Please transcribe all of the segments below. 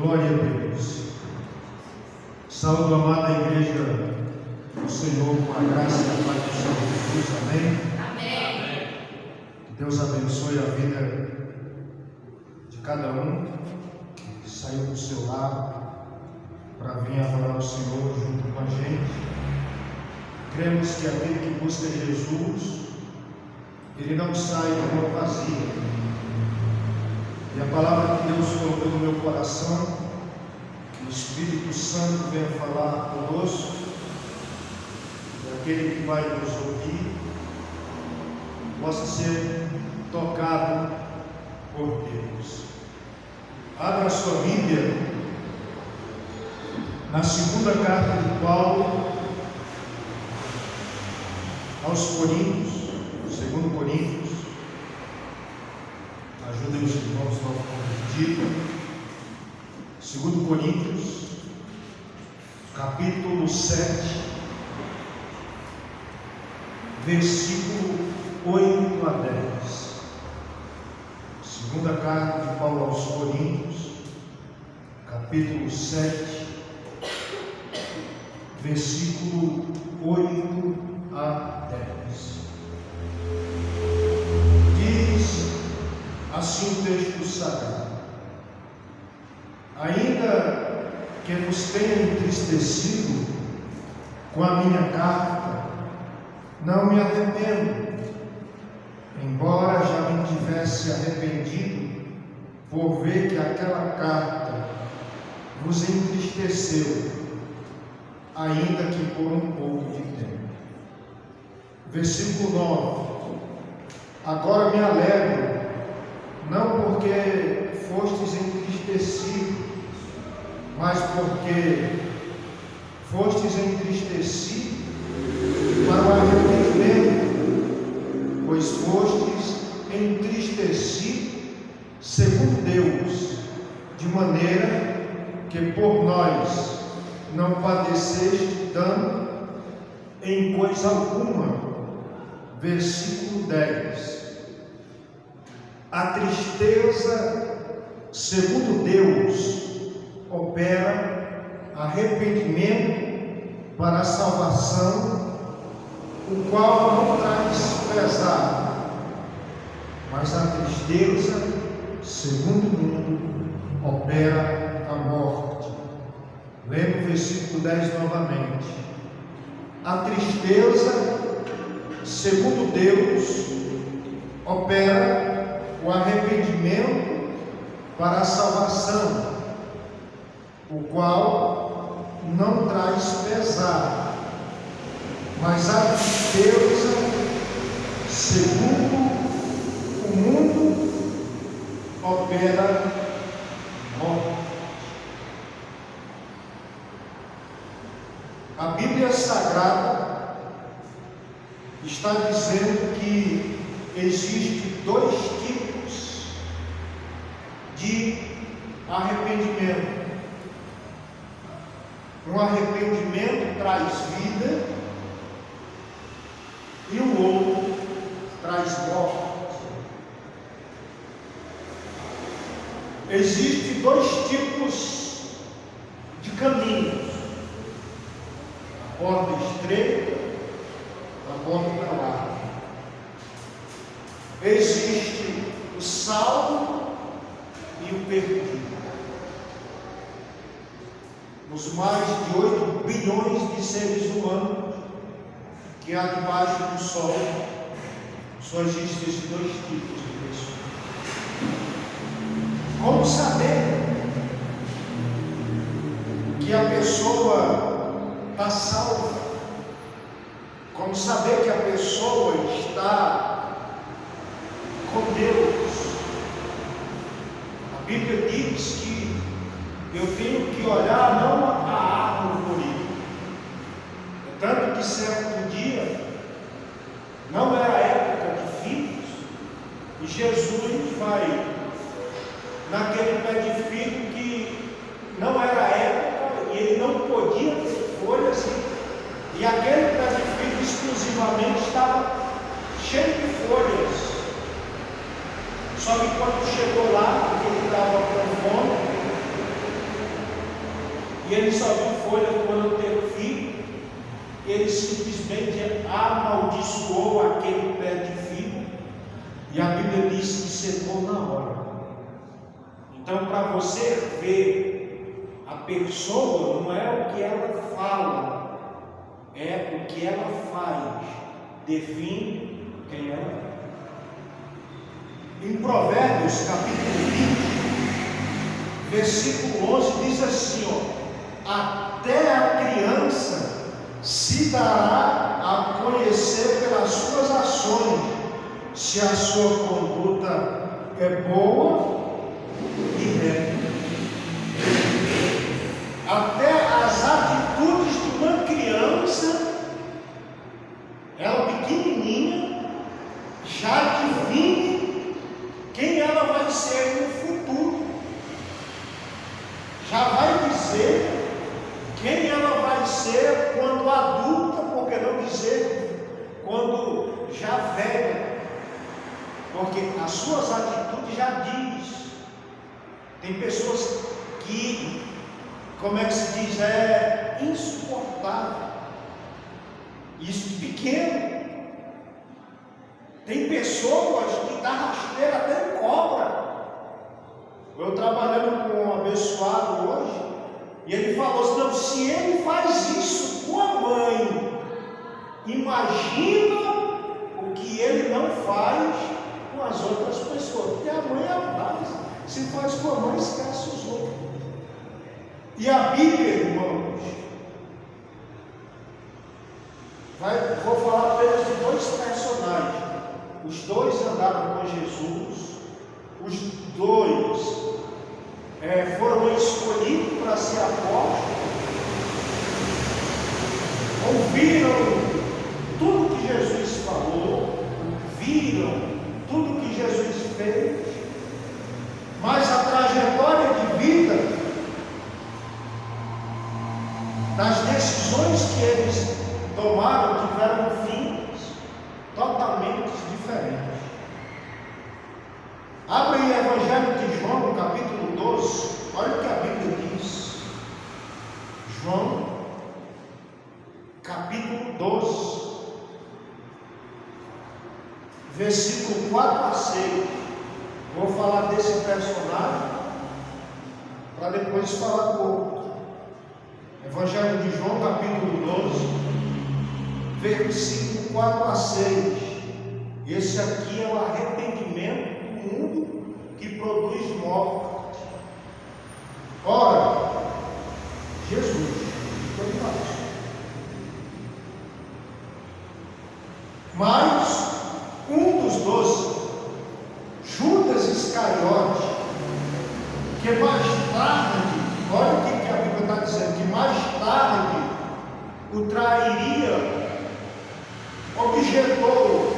Glória a Deus. Saúdo a amada igreja do Senhor com a graça e a paz do Senhor Jesus. Amém? Amém. Que Deus abençoe a vida de cada um que saiu do seu lar para vir adorar o Senhor junto com a gente. Cremos que aquele que busca Jesus, ele não sai de mão vazia. E a palavra que Deus colocou no meu coração, que o Espírito Santo venha falar conosco, e aquele que vai nos ouvir possa ser tocado por Deus. Abra a sua Bíblia na segunda carta de Paulo aos Coríntios, 2 Coríntios. Ajudem os irmãos a convertido. 2 Coríntios, capítulo 7, versículo 8 a 10. Segunda carta de Paulo aos Coríntios, capítulo 7, versículo 8 a 10. Diz assim o texto sagrado: ainda que vos tenha entristecido com a minha carta, não me arrependo, embora já me tivesse arrependido por ver que aquela carta vos entristeceu, ainda que por um pouco de tempo. Versículo 9: agora me alegro, não porque fostes entristecidos, mas porque fostes entristecidos para o arrependimento, pois fostes entristecidos segundo Deus, de maneira que por nós não padeceste dano em coisa alguma. Versículo 10: a tristeza, segundo Deus, opera arrependimento para a salvação, o qual não traz pesar, mas a tristeza, segundo o mundo, opera a morte. Lembra o versículo 10 novamente: a tristeza, segundo Deus, opera o arrependimento para a salvação, o qual não traz pesar, mas a tristeza, segundo o mundo, opera morte. A Bíblia Sagrada está dizendo que existem dois tipos de arrependimento. Um arrependimento traz vida e o outro traz morte. Existem dois tipos de caminhos: a porta estreita, a porta larga. Existe o salvo e o perdido. Nos mais de 8 bilhões de seres humanos que há debaixo do sol, só existem esses dois tipos de pessoas. Como saber que a pessoa está salva? Como saber que a pessoa está com Deus? A Bíblia diz que eu tenho que olhar não a árvore por ele. É tanto que certo dia, não era a época de figos, e Jesus vai naquele pé de figo que não era a época, e ele não podia ter folhas, e aquele pé de figo exclusivamente estava cheio de folhas. Só que quando chegou lá, ele estava com fome, e ele só viu folhas quando teve filho. Ele simplesmente amaldiçoou aquele pé de figo, e a Bíblia diz que secou na hora. Então, para você ver a pessoa, não é o que ela fala, é o que ela faz, define quem ela é. Em Provérbios capítulo 20, versículo 11, diz assim, até a criança se dará a conhecer pelas suas ações, se a sua conduta é boa e reta. Até as atitudes de uma criança, ela pequenininha, já define quem ela vai ser no futuro. Já vai dizer quem ela vai ser quando adulta, porque não dizer quando já velha, porque as suas atitudes já diz. Tem pessoas que, como é que se diz, é insuportável, isso pequeno. Tem pessoas que dá rasteira até em cobra. Eu trabalhando com um abençoado hoje, e ele falou assim, não, se ele faz isso com a mãe, imagina o que ele não faz com as outras pessoas, porque a mãe é a base. Se faz com a mãe, esquece os outros. E a Bíblia, irmãos, vou falar apenas de dois personagens. Os dois andaram com Jesus, os dois foram escolhidos para ser apóstolos, ouviram tudo que Jesus falou, viram tudo que Jesus fez, mas a trajetória de vida, das decisões que eles tomaram, tiveram fins totalmente diferentes. Abre aí o Evangelho de João, no capítulo 12, olha o que a Bíblia diz. João, capítulo 12, versículo 4 a 6. Vou falar desse personagem, para depois falar do outro. Evangelho de João, capítulo 12, versículo 4 a 6. Esse aqui é o arrependimento do mundo que produz morte. Ora, Jesus foi embaixo. Mas um dos 12, Judas Iscariote, que mais tarde, olha o que a Bíblia está dizendo, que mais tarde o trairia, objetou,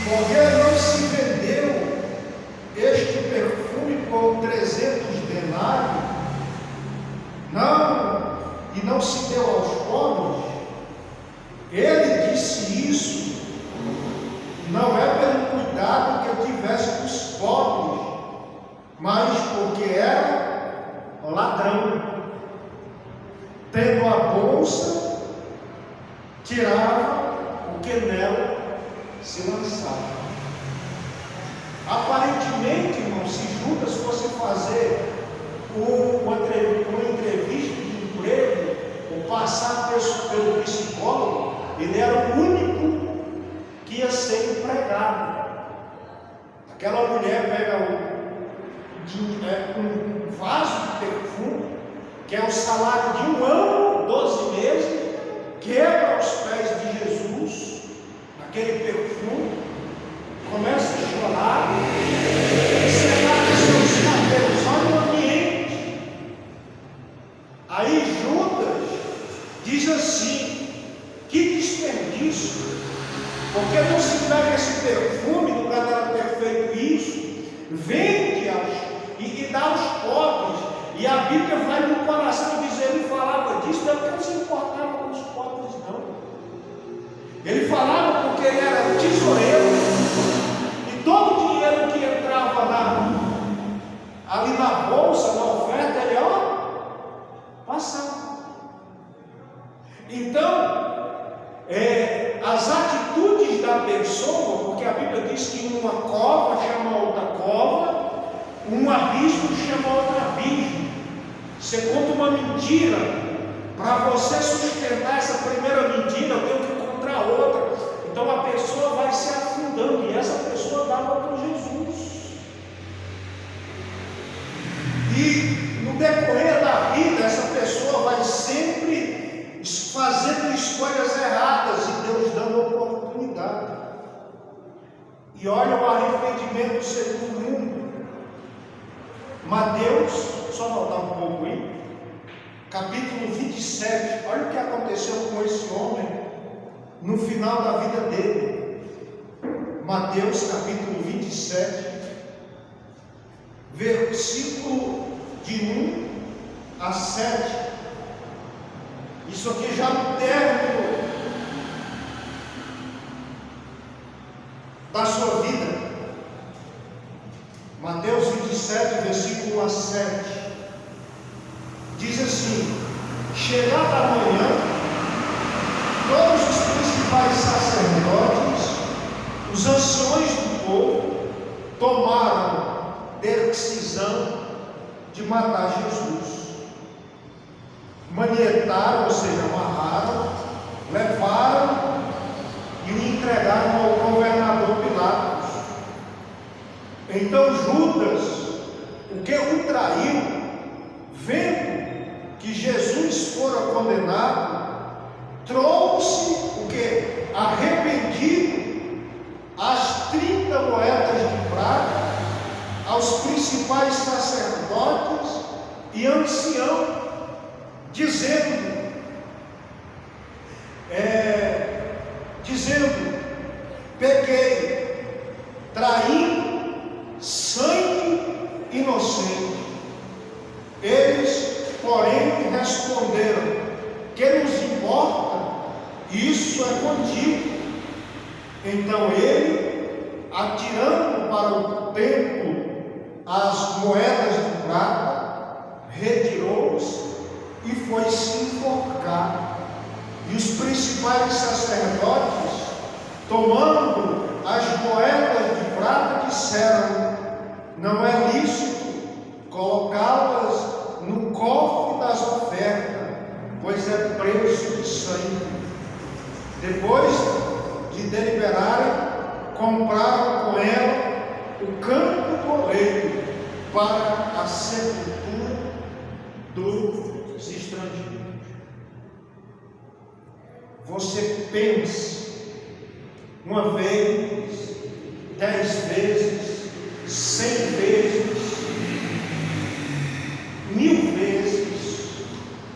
porque não se vendeu este perfume por 300 denários, e não se deu aos pobres. Ele disse isso, não é pelo cuidado que eu tivesse com os pobres, mas porque era ladrão. Tendo a bolsa, tirava o que nela se lançava. Aparentemente, irmão, se Judas fosse fazer uma entrevista de emprego, ou passar pelo psicólogo, ele era o único que ia ser empregado. Aquela mulher pega um vaso de perfume, que é o salário de 1 ano, 12 meses, quebra aos pés de Jesus, aquele perfume, começa a chorar, e secar seus cabelos, olha o ambiente. Aí Judas diz assim, que desperdício, porque não se pega esse perfume, no lugar dela ter feito isso, vende-as e dá aos pobres. E a Bíblia vai no coração dizer, ele falava disso, não porque não se importava com os pobres, não. Ele falava porque ele era um tesoureiro, e todo o dinheiro que entrava ali na bolsa, na oferta, ele abismo chama outro abismo. Você conta uma mentira, para você sustentar essa primeira mentira, eu tenho que contar outra. Então a pessoa vai se afundando, e essa pessoa dava para Jesus. E no decorrer da vida, essa pessoa vai sempre fazendo escolhas erradas, e Deus dando oportunidade. E olha o arrependimento segundo o mundo. Mateus, só voltar um pouco aí, capítulo 27, olha o que aconteceu com esse homem no final da vida dele. Mateus capítulo 27, versículo de 1 a 7. Isso aqui já no término da sua vida. Mateus 27, versículo 1 a 7. Diz assim: chegada a manhã, todos os principais sacerdotes, os anciões do povo, tomaram decisão de matar Jesus. Manietaram, ou seja, amarraram, levaram e o entregaram ao governador Pilatos. Então Judas, o que o traiu, vendo que Jesus fora condenado, trouxe o que? Arrependido, as 30 moedas de prata aos principais sacerdotes e anciãos, dizendo, pequei, traindo sangue inocente. Eles, porém, responderam: que nos importa? Isso é contigo. Então ele, atirando para o templo as moedas de prata, retirou-se e foi se enforcar. E os principais sacerdotes, tomando as moedas de prata, disseram: não é lícito colocá-las no cofre das ofertas, pois é preço de sangue. Depois de deliberarem, compraram com ela o campo do oleiro para a sepultura dos estrangeiros. Você pensa, uma vez, 10 vezes, 100 vezes, 1000 vezes,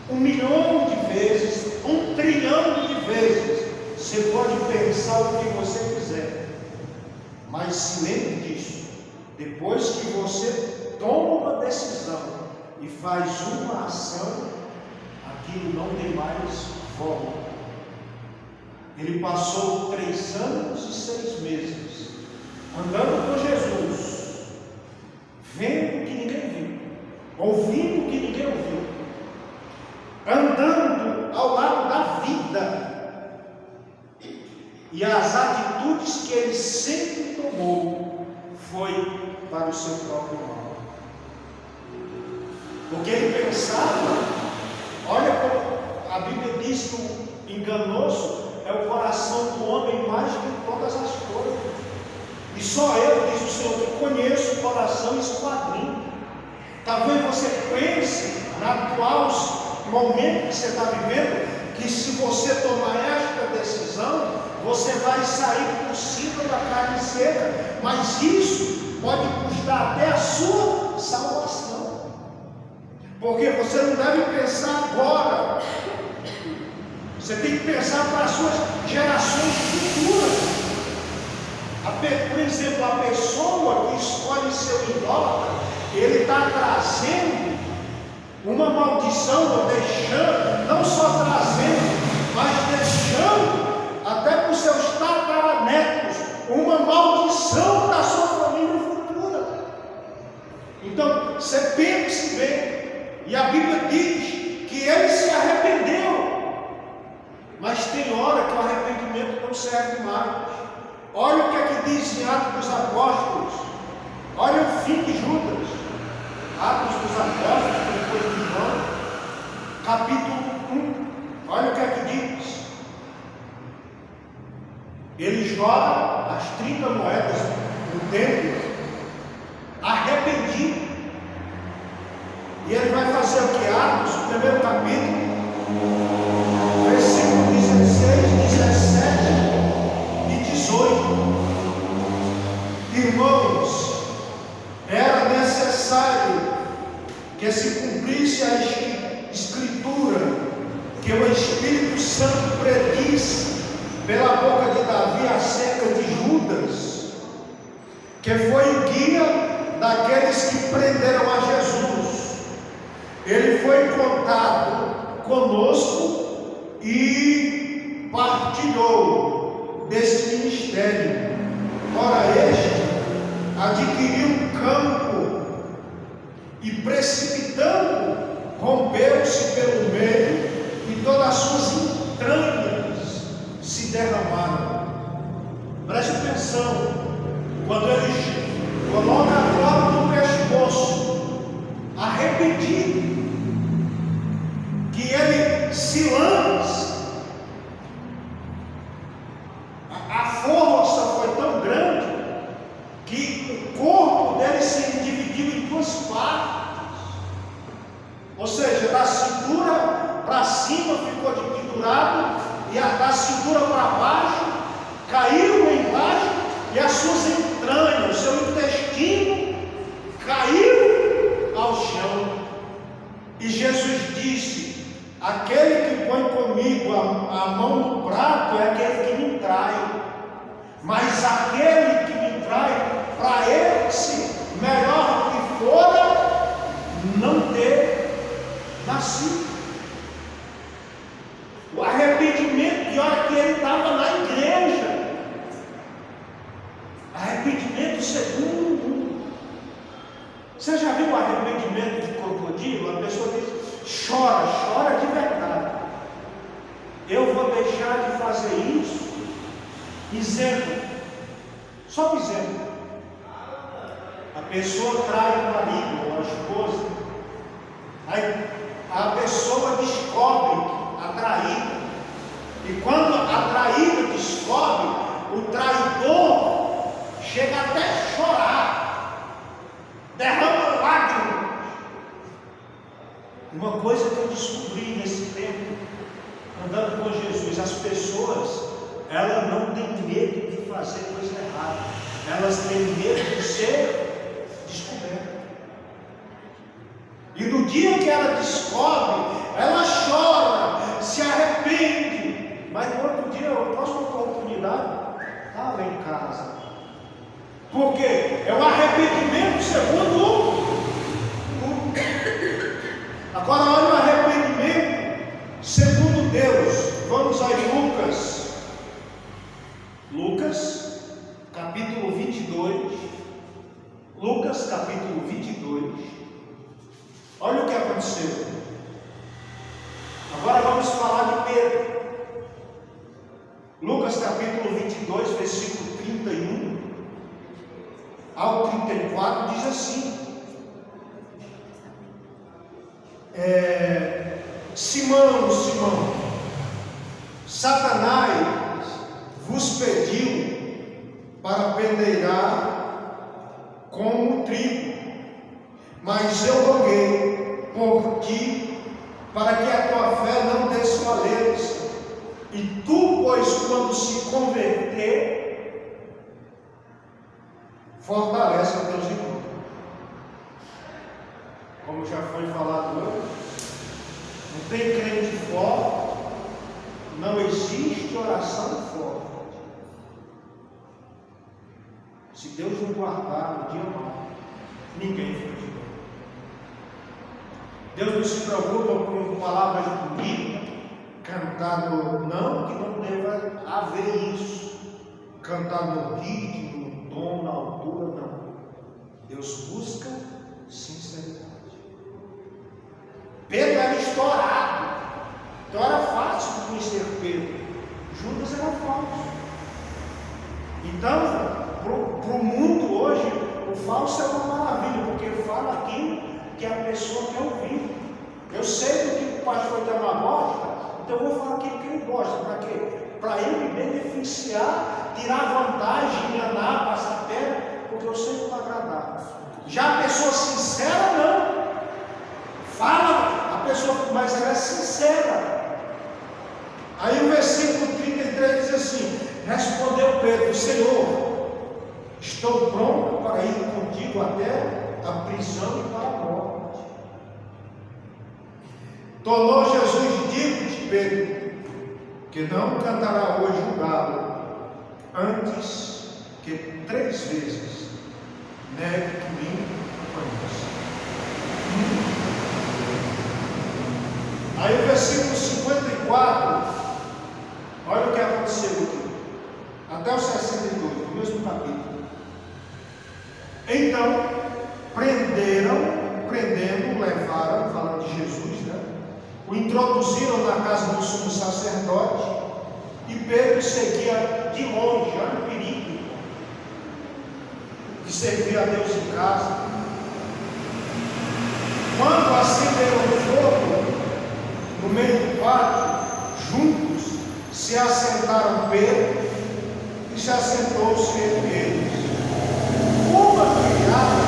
1 milhão de vezes, 1 trilhão de vezes. Você pode pensar o que você quiser, mas se lembre disso: depois que você toma uma decisão e faz uma ação, aquilo não tem mais volta. Ele passou 3 anos e 6 meses andando com Jesus, vendo o que ninguém viu, ouvindo o que ninguém ouviu, andando ao lado da vida. E as atitudes que ele sempre tomou foi para o seu próprio mal. Porque ele pensava, olha como a Bíblia diz que o enganoso é o coração do homem mais que todas as coisas. E só eu, diz o Senhor, que conheço o coração esquadrinho. Talvez você pense, no atual momento que você está vivendo, que se você tomar esta decisão, você vai sair por cima da carne seca, mas isso pode custar até a sua salvação, porque você não deve pensar agora, você tem que pensar para as suas gerações futuras. Por exemplo, a pessoa que escolhe ser idólatra, ele está trazendo uma maldição, deixando, não só trazendo, mas deixando até para os seus tataranetos uma maldição para a sua família futura. Então, você pense bem, e a Bíblia diz que ele se arrependeu, mas tem hora que o arrependimento não serve mais. Olha o que é que diz em Atos dos Apóstolos, olha o fim de Judas. capítulo 1, olha o que é que diz. Ele joga as 30 moedas no templo, arrependido. E ele vai fazer o que? Atos, o primeiro capítulo, versículo 16, 17 e 18. Irmãos, era necessário que se cumprisse a escritura que o Espírito Santo predisse pela boca de Davi acerca de Judas, que foi o guia daqueles que prenderam a Jesus. Ele foi contado conosco e partilhou desse ministério. Ora, este adquiriu um campo e, precipitando, rompeu-se pelo meio e todas as suas entranhas se derramaram. Preste atenção, quando ele coloca a corda no pescoço, arrependido, que ele se lança, a força foi tão grande que o corpo dele se dividiu em duas partes. Ou seja, da cintura para cima ficou pendurado, e da cintura para baixo caiu lá embaixo, e as suas entranhas, o seu intestino caiu ao chão. E Jesus disse: aquele que põe comigo a mão no prato é aquele que me trai, mas aquele que me trai, para esse melhor que fora não ter nascido. O arrependimento, de hora que ele estava na igreja, arrependimento segundo. Você já viu o arrependimento de crocodilo? A pessoa diz: chora de verdade. Eu vou deixar de fazer isso. Exemplo, só um exemplo. A pessoa trai o marido ou a esposa, aí a pessoa descobre a traída, e quando a traída descobre, o traidor chega até a chorar, derrama lágrimas. Uma coisa que eu descobri nesse tempo, andando com Jesus: as pessoas, elas não têm medo de fazer coisa errada, elas têm medo de ser descobertas. E no dia que ela descobre, ela chora, se arrepende, mas no outro dia, eu posso ter oportunidade, está lá em casa. Por quê? É o arrependimento segundo Agora olha o arrependimento segundo Deus. Vamos aí, Lucas capítulo 22. Lucas capítulo 22. Olha o que aconteceu. Agora vamos falar de Pedro. Lucas capítulo 22, versículo 31 ao 34 diz assim: Simão, Simão, Satanás vos pediu para peneirar como trigo, mas eu roguei por ti, para que a tua fé não desfaleça. E tu, pois, quando se converter, fortalece a teus irmãos. Como já foi falado hoje, não tem crente forte, não existe oração forte. Se Deus não guardar no dia mau, ninguém fica de bem. Deus não se preocupa com palavras bonitas, cantado, não, que não deva haver isso. Cantar no ritmo, no tom, na altura, não. Deus busca sinceridade. Pedro era estourado, então era fácil de conhecer Pedro. Judas era falso. Então, para o mundo hoje, o falso é uma maravilha, porque fala aquilo que a pessoa quer ouvir. Eu sei do que o pastor Itamar gosta, então eu vou falar aquilo que ele gosta. Para quê? Para eu me beneficiar, tirar vantagem, enganar, passar perna, porque eu sei que vai agradar. Já a pessoa sincera, não. Fala, a pessoa, mas ela é sincera. Aí o versículo 33 diz assim: respondeu Pedro: Senhor, estou pronto para ir contigo até a prisão e para a morte. Tornou Jesus: digo-te, Pedro, que não cantará hoje o galo, antes que 3 vezes negue que me conhece. Aí o versículo 54, olha o que aconteceu aqui, até o 62, no mesmo capítulo. Então, prendendo, levaram, falando de Jesus, né? O introduziram na casa do sumo sacerdote, e Pedro seguia de longe, olha o perigo de servir a Deus em casa. Quando acenderam o fogo no meio do pátio, juntos se assentaram Pedro e se assentou-se entre eles. Uma criada,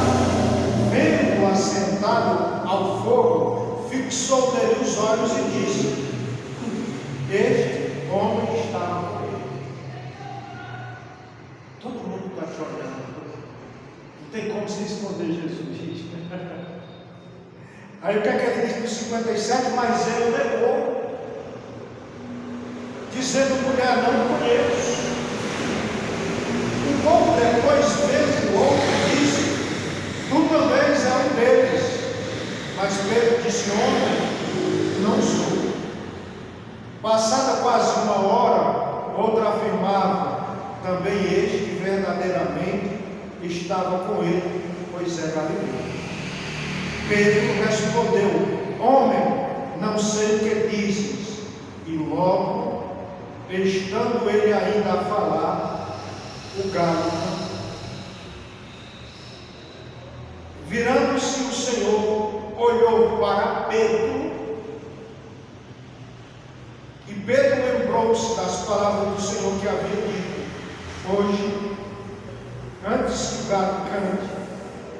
vendo-o assentado ao fogo, fixou nele os olhos e disse: este homem estava com ele. Todo mundo está te olhando, não tem como se esconder Jesus. Aí o que é que ele diz no 57? Mas ele negou, dizendo: mulher, não conheço. Um pouco depois veio o outro e disse: tu também és um deles. Mas Pedro disse: homem, não sou. Passada quase 1 hora, outra afirmava: também este verdadeiramente estava com ele, pois é galileu. Pedro respondeu: homem, não sei o que dizes. E logo, estando ele ainda a falar, o galo cantou. Virando-se o Senhor, olhou para Pedro, e Pedro lembrou-se das palavras do Senhor que havia dito: hoje, antes que o galo cante,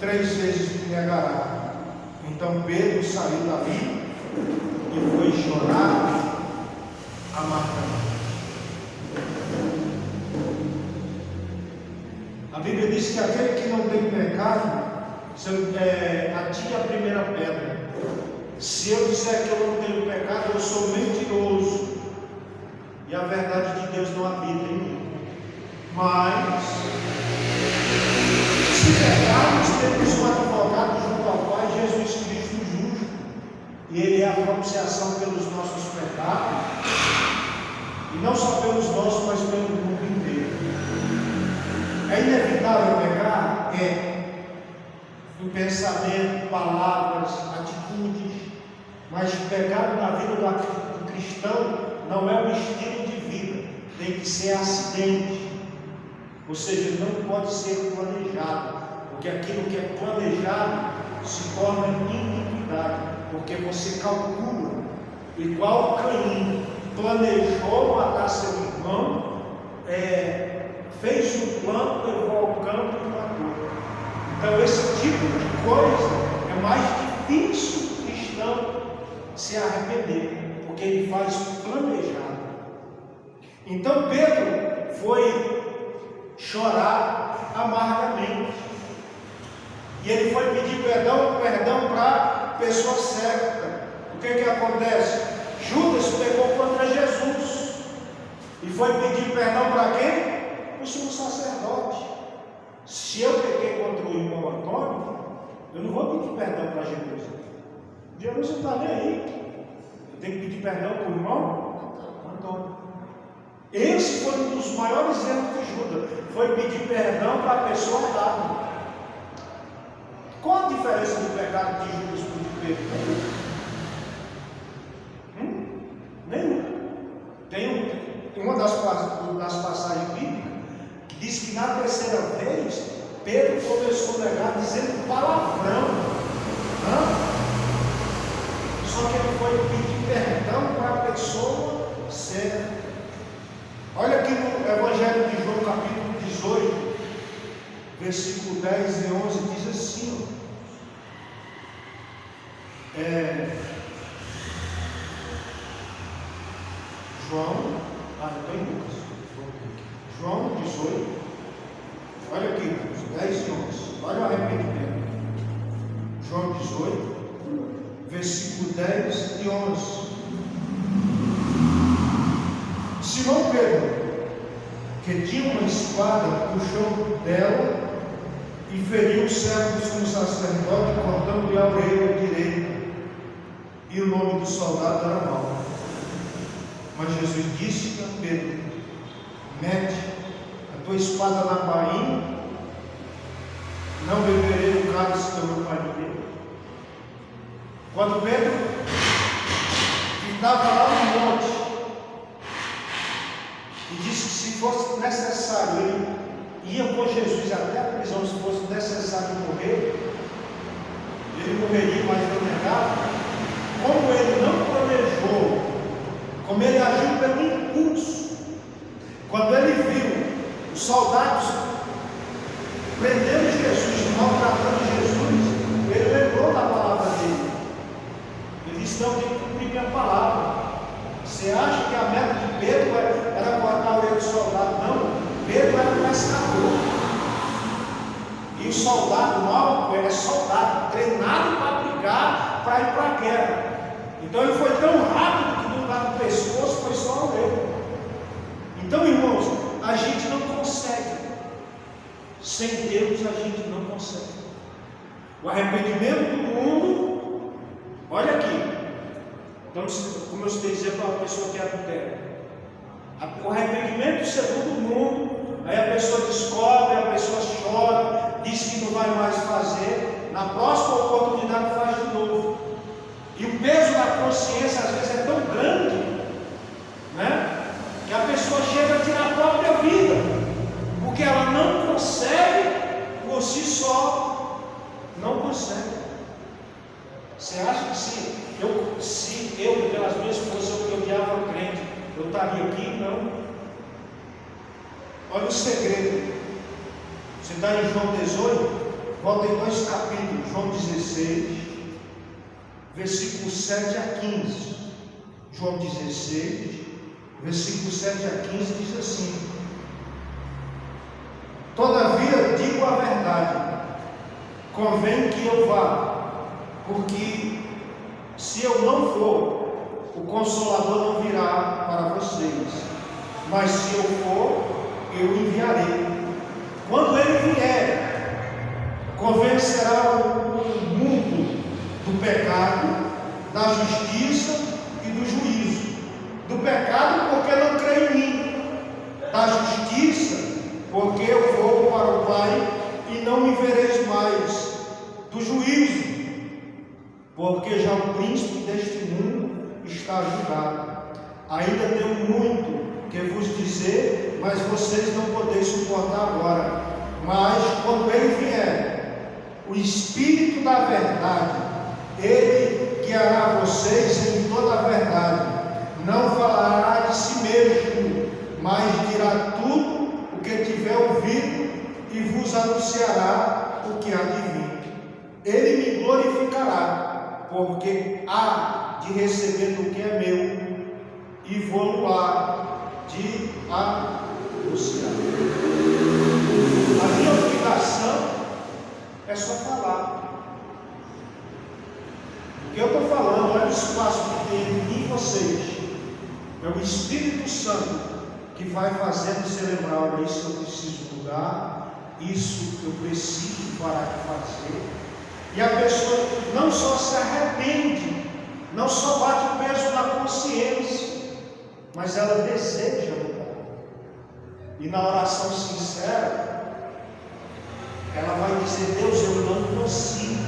3 vezes me negará. Então Pedro saiu dali e foi chorar amargamente. A Bíblia diz que aquele que não tem pecado atire a primeira pedra. Se eu disser que eu não tenho pecado, eu sou mentiroso, e a verdade de Deus não habita em mim. Mas se pecarmos, temos um advogado junto ao Pai, Jesus Cristo justo, e Ele é a propiciação pelos nossos pecados, e não só pelos nossos, mas pelo mundo inteiro. É inevitável pecar? É. Em pensamento, palavras, atitudes, mas pecado na vida do cristão não é um estilo de vida, tem que ser acidente, ou seja, não pode ser planejado, porque aquilo que é planejado se torna iniquidade, porque você calcula, igual Caim planejou matar seu irmão, fez um plano, levou ao campo e matou. Então esse tipo de coisa é mais difícil do cristão se arrepender, porque ele faz planejado. Então Pedro foi chorar amargamente, e ele foi pedir perdão para a pessoa certa. O que acontece? Judas pecou contra Jesus e foi pedir perdão para quem? O sumo sacerdote. Se eu pequei contra o irmão Antônio, eu não vou pedir perdão para Jesus. Jesus não está nem aí. Eu tenho que pedir perdão para o irmão Antônio. Esse foi um dos maiores erros de Judas. Foi pedir perdão para a pessoa dada. Qual a diferença do pecado de Judas para o de Pedro? Nenhum. Tem uma das passagens bíblicas que diz que na terceira vez Pedro começou a negar dizendo palavrão. Só que versículo 10 e 11, diz assim, João 18, olha aqui, 10 e 11, olha o arrependimento. João 18, versículo 10 e 11. Simão Pedro, que tinha uma espada, puxou dela e feriu o servo do sumo sacerdote, cortando-lhe a orelha direita, e o nome do soldado era Malco. Mas Jesus disse a Pedro: mete a tua espada na bainha, não beberei o cálice do meu pai bebeu. Quando Pedro estava lá no monte e disse que se fosse necessário, ele ia com Jesus até a prisão, se fosse necessário morrer, ele morreria, mas não negava. Como ele não planejou, como ele agiu pelo impulso, quando ele viu os soldados prendendo Jesus, maltratando Jesus, ele lembrou da palavra dele. Ele disse: não, tem que cumprir minha palavra. Você acha que a meta de Pedro era cortar a orelha do soldado? Não, Pedro era um pescador. E o soldado Malco é soldado, treinado para brigar, para ir para a guerra. Então ele foi tão rápido que no lugar do pescoço foi só a orelha. Então, irmãos, a gente não consegue. Sem Deus a gente não consegue. O arrependimento do mundo, olha aqui. Então, como eu estou dizendo para uma pessoa que é adultéria, o arrependimento segundo o mundo, aí a pessoa descobre, a pessoa chora, diz que não vai mais fazer, na próxima oportunidade faz de novo. E o peso da consciência às vezes é tão grande, né, que a pessoa chega a tirar a própria vida, porque ela não consegue por si só, não consegue. Você acha que se eu pelas minhas forças, eu odiava o crente, eu estaria aqui? Não. Olha o segredo. Você está em João 18, volta em 2 capítulos, João 16, versículos 7 a 15. João 16, versículos 7 a 15 diz assim: todavia digo a verdade, convém que eu vá, porque se eu não for, o Consolador não virá para vocês, mas se eu for, eu enviarei. Quando ele vier, convencerá o mundo do pecado, da justiça e do juízo. Do pecado, porque não crê em mim; da justiça, porque eu vou para o Pai e não me vereis mais; do juízo, porque já o príncipe deste mundo está julgado. Ainda tenho muito que vos dizer, mas vocês não podeis suportar agora. Mas quando ele vier, o Espírito da verdade, ele guiará vocês em toda a verdade. Não falará de si mesmo, mas dirá tudo o que tiver ouvido e vos anunciará o que há de vir. Ele me glorificará, porque há de receber do que é meu e vou-lo-á de anunciar. A minha obrigação é só falar. O que eu estou falando, olha o espaço que tem em vocês. É o Espírito Santo que vai fazendo você lembrar: olha, isso eu preciso mudar, isso eu preciso parar de fazer. E a pessoa não só se arrepende, não só bate o peso na consciência, mas ela deseja mudar. E na oração sincera, ela vai dizer: Deus, eu não consigo,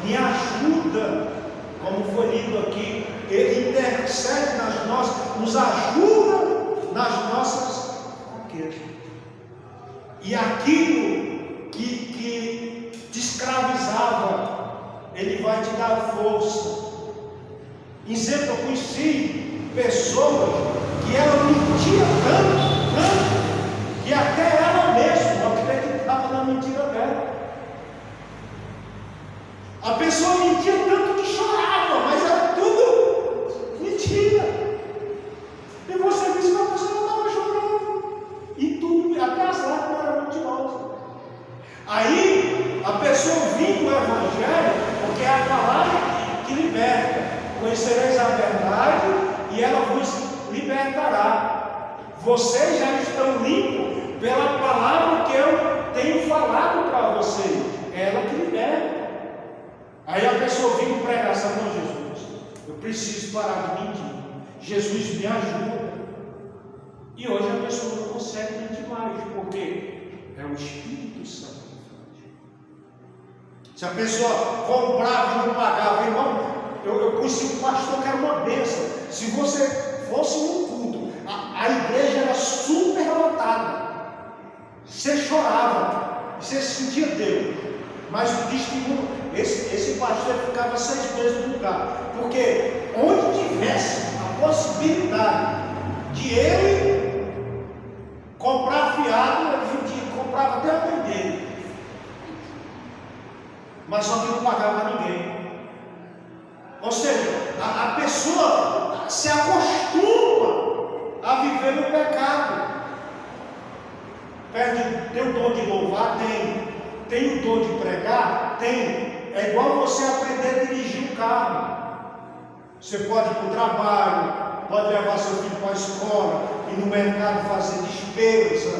me ajuda. Como foi lido aqui, Ele intercede nas nossas, nos ajuda nas nossas fraquezas. E aquilo que te escravizava, Ele vai te dar força. Exemplo, eu conheci pessoas que ela mentia tanto, que até ela mesma não acreditava. conhecereis a verdade e ela vos libertará. Vocês já estão limpos pela palavra que eu tenho falado para vocês. Ela que liberta. Aí a pessoa vem e prega, não, Jesus, eu preciso parar de mentir. Jesus me ajuda. E hoje a pessoa não consegue mentir mais, porque é o Espírito Santo. Se a pessoa comprava e não pagava, irmão, eu conheci um pastor que era uma bênção. Se você fosse num culto, a igreja era super lotada, você chorava, você sentia Deus. Mas o testemunho, esse pastor ficava 6 meses no lugar, porque onde tivesse a possibilidade de ele comprar fiado, ele vendia, comprava até a mãe dele, mas só que não pagava ninguém. Ou seja, a pessoa se acostuma a viver no pecado. Tem o dom de louvar? Tem o dom de pregar? Tem. É igual você aprender a dirigir um carro. Você pode ir para o trabalho, pode levar seu filho para a escola, ir no mercado fazer despesa.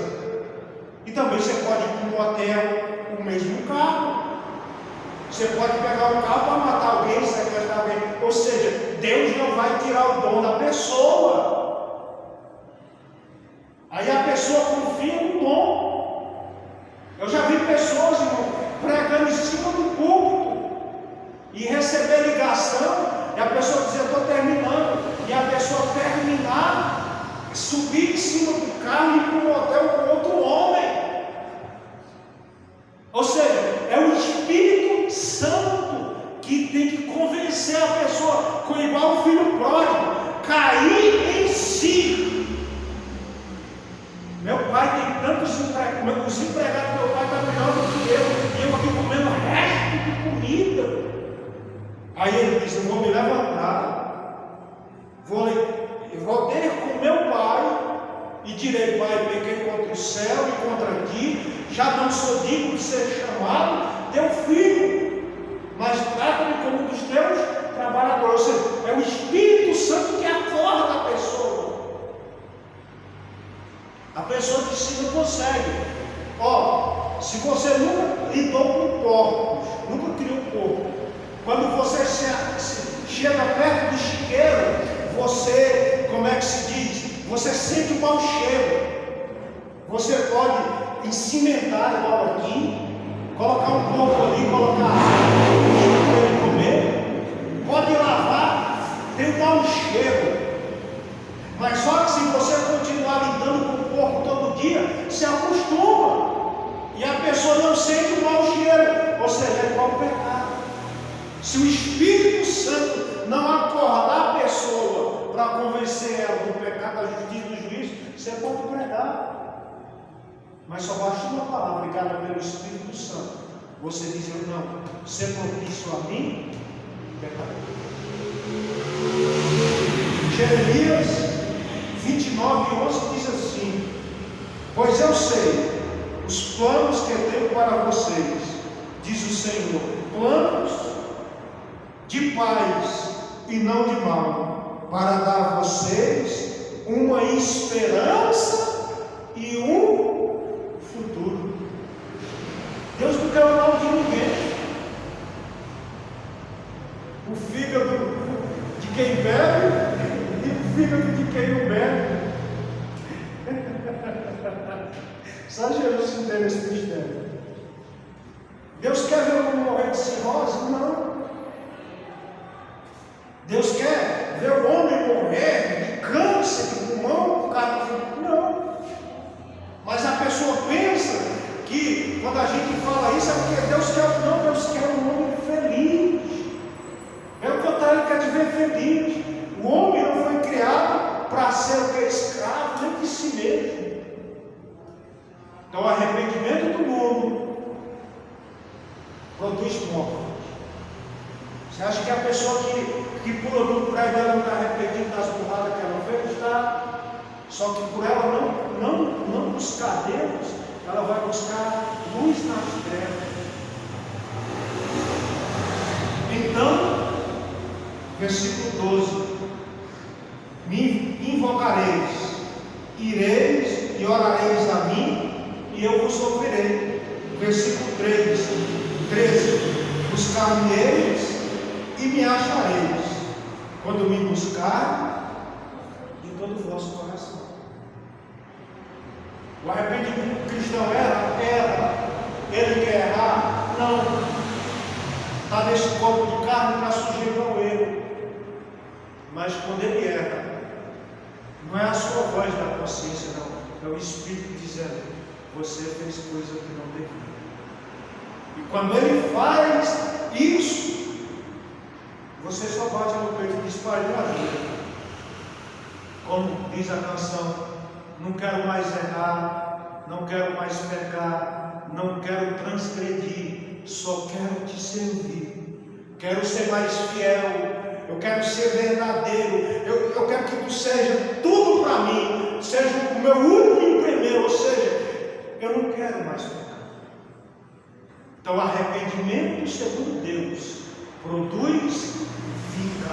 E também você pode ir para um hotel, o mesmo carro. Você pode pegar o carro para matar alguém, sequestrar alguém. Ou seja, Deus não vai tirar o dom da pessoa. Aí a pessoa confia no dom. Eu já vi pessoas, irmão, pregando em cima do púlpito e receber ligação, e a pessoa dizer, estou terminando, e a pessoa terminar, subir em cima do carro e ir para um hotel com outro homem. Ou seja, é o Espírito Santo que tem que convencer a pessoa, com igual o filho pródigo, cair em si. Meu pai tem tantos empregados, os empregados do meu pai estão melhor do que eu, e eu aqui comendo resto de comida. Aí ele diz, eu vou me levantar, eu vou ter com meu pai, e direi, pai, pequei contra o céu e contra ti, já não sou digno de ser chamado teu filho, mas trata-me como um dos teus trabalhadores. Ou seja, é o Espírito Santo que acorda a pessoa. A pessoa de si não consegue. Se você nunca lidou com porcos, nunca criou um porco, quando você chega perto do chiqueiro, você, como é que se diz? Você sente o mau cheiro. Você pode encimentar igual aqui, colocar um porco ali, colocar água para ele comer, pode lavar, tem um mau cheiro. Mas só que se você continuar lidando com o porco todo dia, se acostuma. E a pessoa não sente o mau cheiro, ou seja, é igual o pecado. Se o Espírito Santo não acordar a pessoa para convencer ela do pecado, da justiça e do juízo, você pode pregar. Mas só basta uma palavra ligada pelo Espírito Santo. Você diz, não, ser propício a mim, pecador. Jeremias 29:11 diz assim: pois eu sei os planos que eu tenho para vocês, diz o Senhor, planos de paz e não de mal, para dar a vocês uma esperança e um futuro. Deus não quer o mal de ninguém. O fígado de quem bebe e o fígado de quem não bebe. Só Jesus entende esse mistério. Deus quer ver o homem morrer de cirrose? Não. Deus quer ver o homem morrer de câncer de pulmão por causa do... Não. Mas a pessoa pensa que quando a gente fala isso é porque Deus quer. Não, Deus quer um homem feliz. Pelo contrário, Ele quer te ver feliz. O homem não foi criado para ser o que? Escravo nem de si mesmo. Então, o arrependimento do mundo produz morte. Você acha que a pessoa que pula do prédio dela não está arrependida das burradas que ela fez? Está. Só que por ela não buscar Deus, ela vai buscar luz nas trevas. Então, Versículo 12: me invocareis, ireis e orareis a mim, e eu vos ouvirei. Versículo 13: buscar-me-eis e me achareis, quando me buscar de todo o vosso coração. O arrependimento cristão erra. Ele quer errar? Não. Está nesse corpo de carne para sujeito ao erro. Mas quando ele erra, não é a sua voz da consciência, não. É o Espírito dizendo: você fez coisa que não devia. E quando ele faz isso, você só bate no peito e diz: pai, me ajuda. Como diz a canção: não quero mais errar, não quero mais pecar, não quero transgredir, só quero te servir. Quero ser mais fiel, eu quero ser verdadeiro, eu quero que tu seja tudo para mim, seja o meu único e primeiro, ou seja, eu não quero mais pecar. Então, arrependimento segundo Deus produz vida.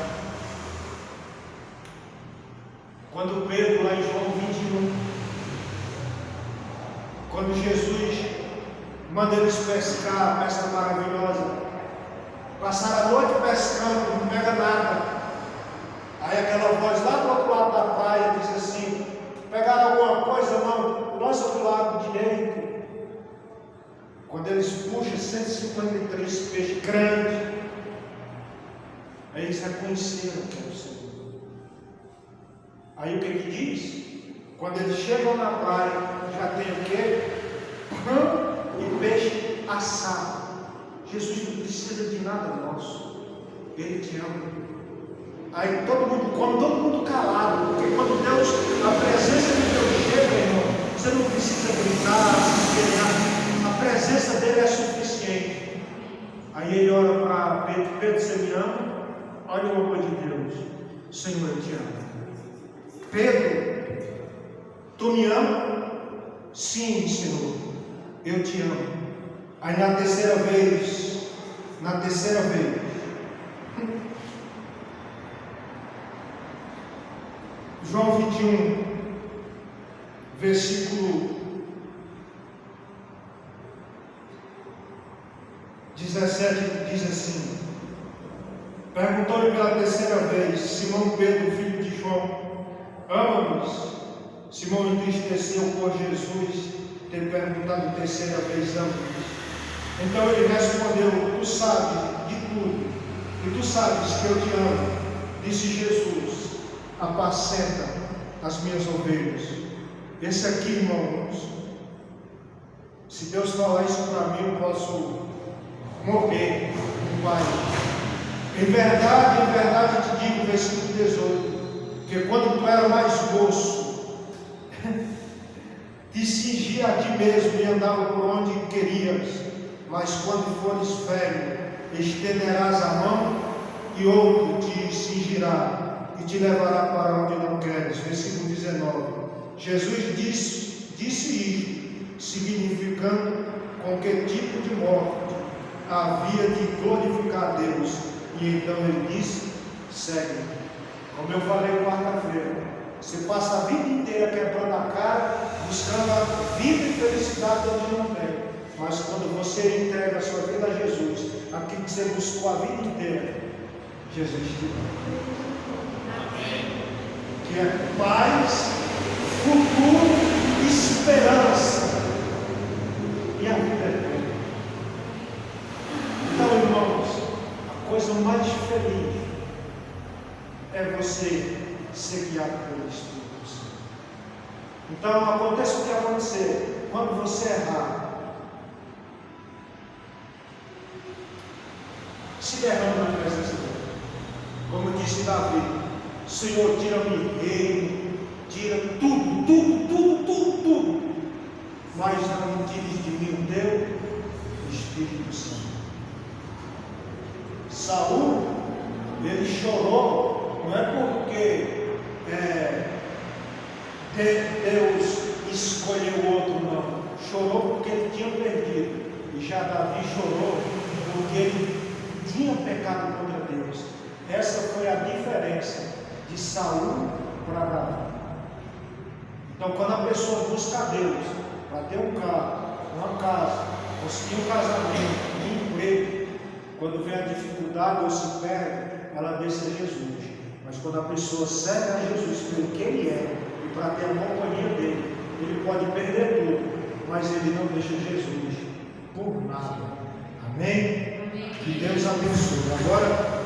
Quando Pedro, lá em João 21, quando Jesus manda eles pescar, pesca maravilhosa, passaram a noite pescando, não pega nada. Aí aquela voz lá do outro lado da praia diz assim: pegaram alguma coisa? Não, lança do lado direito. Quando eles puxam 153 peixes grandes, aí eles reconheceram que era o Senhor. Aí o que diz? Quando eles chegam na praia, já tem o quê? Pão e peixe assado. Jesus não precisa de nada nosso, Ele te ama. Aí todo mundo come, todo mundo calado, porque quando Deus, a presença de Deus chega, irmão, você não precisa gritar, se esperar, a presença dele é suficiente. Aí ele ora para Pedro: Pedro, você me ama? Olha o amor de Deus: Senhor, eu te amo. Pedro, tu me ama? Sim, Senhor, eu te amo. Aí na terceira vez, João 21, versículo 17, diz assim: perguntou-lhe pela terceira vez Simão Pedro, filho de João: ama-nos? Simão entristeceu por Jesus ter perguntado a terceira vez: ama-nos? Então ele respondeu: tu sabes de tudo, e tu sabes que eu te amo. Disse Jesus: apacenta as minhas ovelhas. Esse aqui, irmãos, se Deus falar isso para mim, eu posso morrer, Pai. Em verdade te digo, versículo 18, que quando tu era mais moço, te cingia a ti mesmo e andava por onde querias. Mas quando fores velho, estenderás a mão e outro te cingirá e te levará para onde não queres. Versículo 19. Jesus disse isto, significando com que tipo de morte havia de glorificar a Deus. E então ele disse: segue-me. Como eu falei quarta-feira, você passa a vida inteira quebrando a cara, buscando a vida e felicidade onde não tem. Mas quando você entrega a sua vida a Jesus, aquilo que você buscou a vida inteira, Jesus te dá. Que é paz, futuro, esperança e a vida eterna. Então, irmãos, a coisa mais feliz é você ser guiado pelo Espírito Santo. Então, aconteça o que acontecer, quando você errar, se derrama na presença dele. Como disse Davi: Senhor, tira-me reino, tira tudo, mas não tires de mim o teu Espírito Santo. Saul, ele chorou, não é porque Deus escolheu outro, não. Chorou porque ele tinha perdido. E já Davi chorou porque ele tinha pecado contra Deus. Essa foi a diferença de Saul para Davi. Então, quando a pessoa busca a Deus para ter um carro, uma casa, conseguir um casamento, um emprego, quando vem a dificuldade ou se perde, ela deixa Jesus. Mas quando a pessoa serve a Jesus pelo que Ele é e para ter a companhia dele, ele pode perder tudo, mas ele não deixa Jesus por nada. Amém? Que Deus abençoe. Agora,